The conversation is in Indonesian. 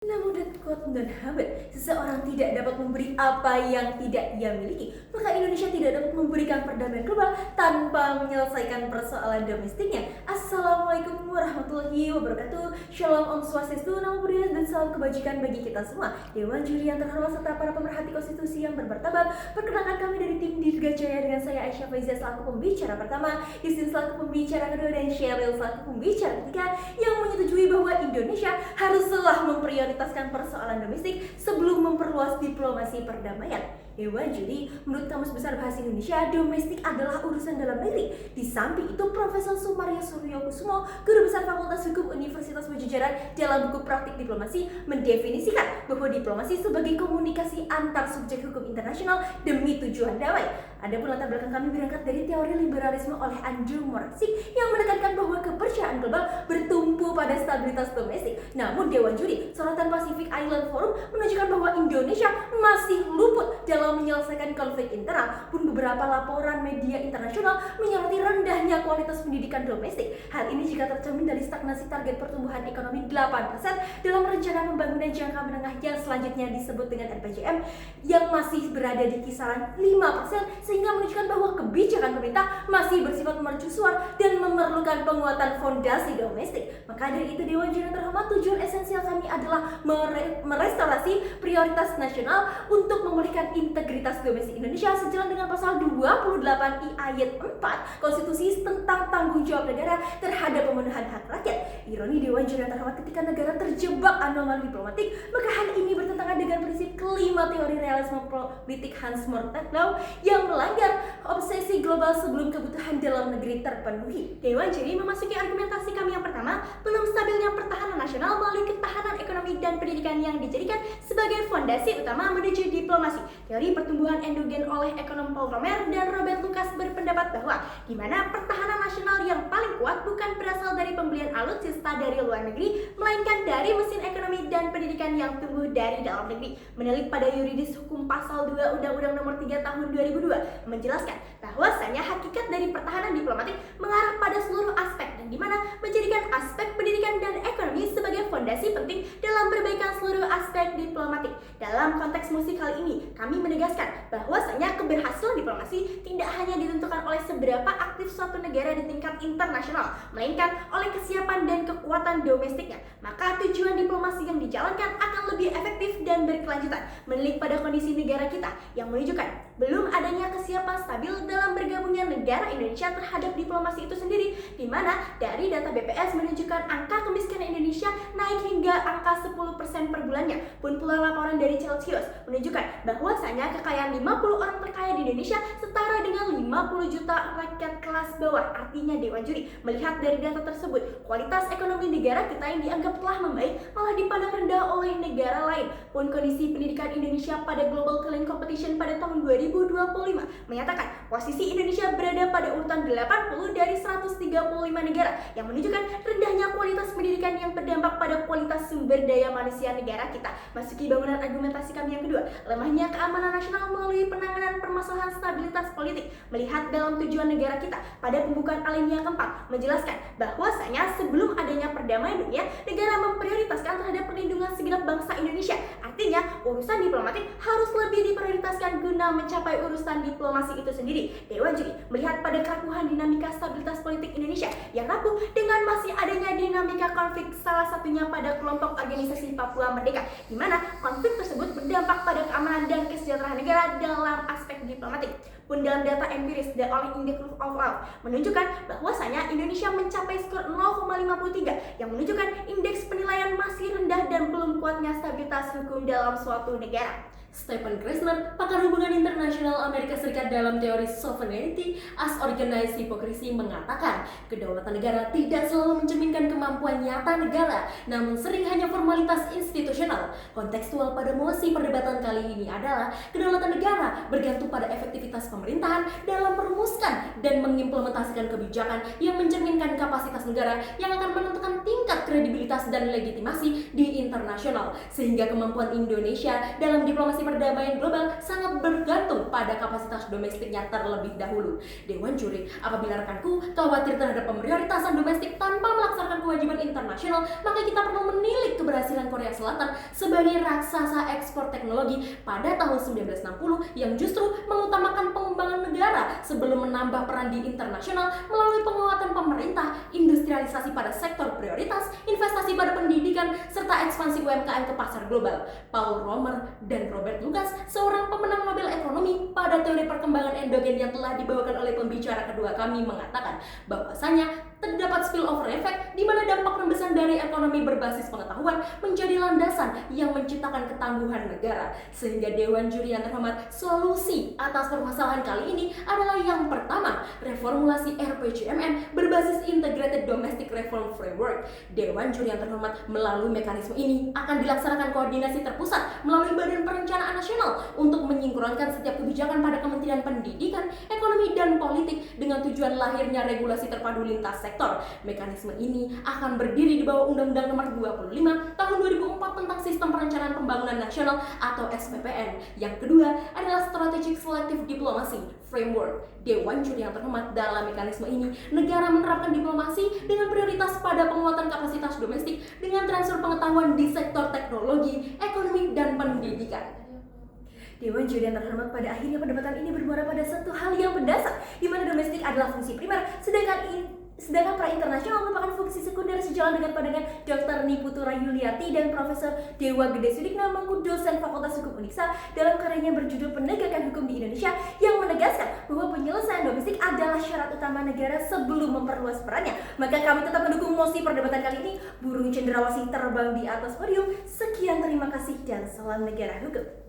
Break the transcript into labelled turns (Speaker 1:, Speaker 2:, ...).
Speaker 1: Namun quote dan habit, seseorang tidak dapat memberi apa yang tidak ia miliki, maka Indonesia tidak dapat memberikan perdamaian global tanpa menyelesaikan persoalan domestiknya. Assalamualaikum warahmatullahi wabarakatuh. Shalom Om Swastiastu, Namo Buddhaya, dan salam kebajikan bagi kita semua. Dewan juri yang terhormat serta para pemerhati konstitusi yang bermartabat, perkenalkan kami dari tim Dirgajaya dengan saya Aisyah Faiza selaku pembicara pertama, Isin selaku pembicara kedua, dan Sheryl selaku pembicara ketiga yang menyetujui bahwa Indonesia haruslah memprioritaskan persoalan domestik sebelum memperluas diplomasi perdamaian. Dewan juri, menurut Kamus Besar Bahasa Indonesia, domestik adalah urusan dalam negeri. Di samping itu, Profesor Sumaryo Suryokusumo, Guru Besar Fakultas Hukum Universitas Padjadjaran, dalam buku Praktik Diplomasi mendefinisikan bahwa diplomasi sebagai komunikasi antar subjek hukum internasional demi tujuan damai. Adapun latar belakang kami berangkat dari teori liberalisme oleh Andrew Moravcsik yang menekankan bahwa kepercayaan global bertumpu pada stabilitas domestik. Namun Dewan Juri, sorotan Pacific Island Forum menunjukkan bahwa Indonesia masih luput dalam menyelesaikan konflik internal, pun beberapa laporan media internasional menyoroti rendahnya kualitas pendidikan domestik. Hal ini jika tercermin dari stagnasi target pertumbuhan ekonomi 8% dalam rencana pembangunan jangka menengah yang selanjutnya disebut dengan RPJM yang masih berada di kisaran 5%, sehingga menunjukkan bahwa kebijakan pemerintah masih bersifat mercusuar dan memerlukan penguatan fondasi domestik. Maka dari itu, Dewan Juri terhormat, tujuan esensial kami adalah merestorasi prioritas nasional untuk memulihkan integritas domestik Indonesia sejalan dengan pasal 28 I ayat 4 Konstitusi tentang tanggung jawab negara terhadap pemenuhan hak rakyat. Ironi, Dewan Juri terhormat, ketika negara terjebak anomali diplomatik, maka hal ini bertentangan dengan prinsip kelima teori realisme politik Hans Morgenthau yang melanggar obsesi global sebelum kebutuhan dalam negeri terpenuhi.
Speaker 2: Dewan Juri memasuki argumentasi kami yang pertama, belum stabilnya pertahanan nasional melalui ketahanan ekonomi dan pendidikan yang dijadikan sebagai fondasi utama menuju diplomasi. Teori pertumbuhan endogen oleh ekonom Paul Romer dan Robert Lucas berpendapat bahwa di mana pertahanan nasional yang paling kuat bukan berasal dari pembelian alutsista dari luar negeri, melainkan dari mesin ekonomi dan pendidikan yang tumbuh dari dalam negeri. Menelik pada yuridis hukum pasal 2 Undang-Undang Nomor 3 Tahun 2002 menjelaskan bahwasanya hakikat dari pertahanan diplomatik mengarah pada seluruh aspek dan di mana menjadikan aspek pendidikan dan ekonomi sebagai fondasi penting dalam perbaikan seluruh aspek diplomatik. Dalam konteks musik kali ini, kami menegaskan bahwasanya keberhasilan diplomasi tidak hanya ditentukan oleh seberapa aktif suatu negara di tingkat internasional, melainkan oleh kesiapan dan kekuatan domestiknya. Maka tujuan diplomasi yang dijalankan akan lebih efektif dan berkelanjutan. Menilik pada kondisi negara kita yang menunjukkan belum adanya kesiapan stabil dalam bergabungnya negara Indonesia terhadap diplomasi itu sendiri, di mana dari data BPS menunjukkan angka kemiskinan Indonesia naik hingga angka 10% per bulannya. Pun pula laporan dari Celsius menunjukkan bahwasanya kekayaan 50 orang terkaya di Indonesia setara dengan 50 juta rakyat kelas bawah. Artinya, Dewan Juri melihat dari data tersebut, kualitas ekonomi negara kita yang dianggap telah membaik malah dipandang rendah oleh negara lain. Pun kondisi pendidikan Indonesia pada Global Talent Competition pada tahun 2025 menyatakan posisi Indonesia berada pada urutan 80 dari 135 negara, yang menunjukkan rendahnya kualitas pendidikan yang berdampak pada kualitas sumber daya manusia negara kita. Masuki bangunan argumentasi kami yang kedua, lemahnya keamanan nasional melalui penanganan permasalahan stabilitas politik. Melihat dalam tujuan negara kita pada pembukaan alinea keempat menjelaskan bahwasanya sebelum adanya perdamaian dunia, negara memprioritaskan terhadap perlindungan segenap bangsa Indonesia. Artinya, urusan diplomatik harus lebih diprioritaskan guna mencapai urusan diplomasi itu sendiri. Dewan Juri melihat pada kerapuhan dinamika stabilitas politik Indonesia yang rapuh dengan masih adanya dinamika konflik, salah satunya pada kelompok organisasi Papua Merdeka, di mana konflik tersebut berdampak pada keamanan dan kesejahteraan negara dalam aspek diplomatik. Pun dalam data empiris dan oleh Index of Law menunjukkan bahwasanya Indonesia mencapai skor 0,53 yang menunjukkan indeks penilaian masih rendah dan belum kuatnya stabilitas hukum dalam suatu negara.
Speaker 3: Stephen Krasner, pakar hubungan internasional Amerika Serikat dalam teori sovereignty as organized hypocrisy, mengatakan kedaulatan negara tidak selalu mencerminkan kemampuan nyata negara, namun sering hanya formalitas institusional. Kontekstual pada mosi perdebatan kali ini adalah kedaulatan negara bergantung pada efektivitas pemerintahan dalam merumuskan dan mengimplementasikan kebijakan yang mencerminkan kapasitas negara yang akan menentukan tingkat kredibilitas dan legitimasi di internasional, sehingga kemampuan Indonesia dalam diplomasi diplomasi perdamaian global sangat bergantung pada kapasitas domestiknya terlebih dahulu. Dewan Juri, apabila rekanku khawatir terhadap pemprioritasan domestik tanpa melaksanakan kewajiban internasional, maka kita perlu menilik keberhasilan Korea Selatan sebagai raksasa ekspor teknologi pada tahun 1960 yang justru mengutamakan pengembangan negara sebelum menambah peran di internasional melalui penguatan pemerintah, industrialisasi pada sektor prioritas, investasi pada pendidikan, serta ekspansi UMKM ke pasar global. Paul Romer dan Robert Lucas, seorang pemenang Nobel Ekonomi pada teori perkembangan endogen yang telah dibawakan oleh pembicara kedua kami, mengatakan bahwasanya terdapat spillover effect di mana dampak rembesan dari ekonomi berbasis pengetahuan menjadi landasan yang menciptakan ketangguhan negara. Sehingga Dewan Juri yang terhormat, solusi atas permasalahan kali ini adalah yang pertama, reformulasi RPJMN berbasis Integrated Domestic Reform Framework. Dewan Juri yang terhormat, melalui mekanisme ini akan dilaksanakan koordinasi terpusat melalui Badan Perencanaan Nasional untuk menyinkronkan setiap kebijakan pada Kementerian Pendidikan, Ekonomi, dan Politik dengan tujuan lahirnya regulasi terpadu lintas sektor. Mekanisme ini akan berdiri di bawah Undang-Undang Nomor 25 Tahun 2004 tentang Sistem Perencanaan Pembangunan Nasional atau SPPN. Yang kedua adalah Strategic Selective Diplomacy Framework. Dewan Juri yang terhormat, dalam mekanisme ini negara menerapkan diplomasi dengan prioritas pada penguatan kapasitas domestik dengan transfer pengetahuan di sektor teknologi, ekonomi, dan pendidikan.
Speaker 1: Dewan Juri yang terhormat, pada akhirnya perdebatan ini bermuara pada satu hal yang mendasar, di mana domestik adalah fungsi primer, sedangkan pra internasional merupakan fungsi sekunder, sejalan dengan pandangan Dr. Niputura Yuliarti dan Profesor Dewa Gede Sudikna Mangku, dosen Fakultas Hukum Uniksa, dalam karyanya berjudul Penegakan Hukum di Indonesia, yang menegaskan bahwa penyelesaian domestik adalah syarat utama negara sebelum memperluas perannya. Maka kami tetap mendukung mosi perdebatan kali ini. Burung cendrawasih terbang di atas podium. Sekian, terima kasih, dan salam negara hukum.